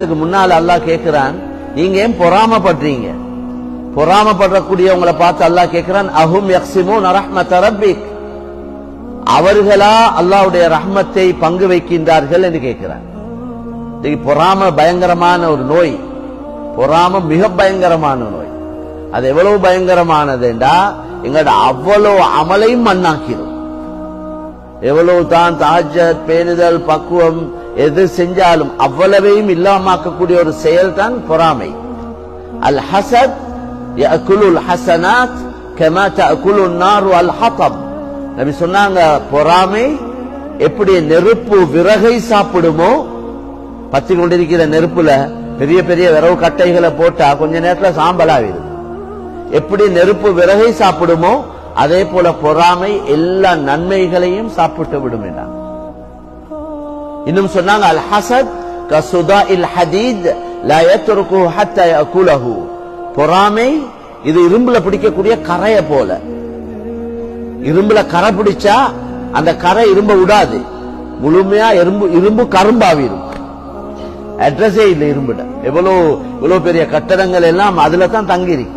முன்னால அல்லாஹ் கேட்கிறான், நீங்க ஏன் பொறாமப்படுறீங்க? பொறாமப்படக்கூடியவங்களை பார்த்து அல்லாஹ் கேட்கிறான், அஹும் யக்ஸிமூன ரஹ்மத ரப்பிக், அவர்களா அல்லாஹ்வுடைய ரஹ்மத்தை பங்கு வைக்கின்றார்கள் என்று கேட்கிறான். பொறாம பயங்கரமான ஒரு நோய். பொறாம மிக பயங்கரமான நோய். அது எவ்வளவு பயங்கரமானதுண்டா, எங்களோட அவ்வளவு அமலையும் மண்ணாக்கிடும். எவ்வளவு தான் தஹஜ்ஜத், பேணுதல், பக்குவம் எது செஞ்சாலும் அவ்வளவையும் இல்லாமக்கக்கூடிய ஒரு செயல் தான் பொறாமை. அல் ஹசத் யஅகுலுல் ஹஸனாத் கமா தஅகுலுன் நாரு அல் ஹதப். நபி சொன்னாங்க, பொறாமை எப்படி நெருப்பு விறகை சாப்பிடுமோ, பத்தி கொண்டிருக்கிற நெருப்புல பெரிய பெரிய விறகு கட்டைகளை போட்டா கொஞ்ச நேரத்துல சாம்பலாவிடும். எப்படி நெருப்பு விறகை சாப்பிடுமோ அதே போல பொறாமை எல்லா நன்மைகளையும் சாப்பிட்டு விடும் என்றார். இன்னும் சொன்னாங்க, அல் ஹசத் கசுதாஇல் ஹதீத் லா யத்ருகு ஹத்தா யஅகுலஹு. பொறாமை இது இரும்புல பிடிக்கக்கூடிய கரைய போல. இரும்புல கரை பிடிச்சா அந்த கரை இரும்ப விடாது, முழுமையா இரும்பு கரும்பாவிடும். அட்ரஸே இல்லை இரும்புட. எவ்வளவு பெரிய கட்டடங்கள் எல்லாம் அதுல தான் தங்கிருக்கு.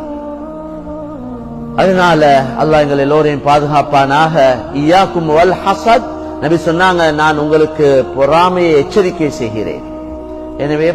அதனால அல்லாஹ் எங்கள் எல்லோரையும் பாதுகாப்பானாக. இய்யாக்கும் வல் ஹஸத். நபி சொன்னாங்க, நான் உங்களுக்கு பொறாமையை எச்சரிக்கை செய்கிறேன். எனவே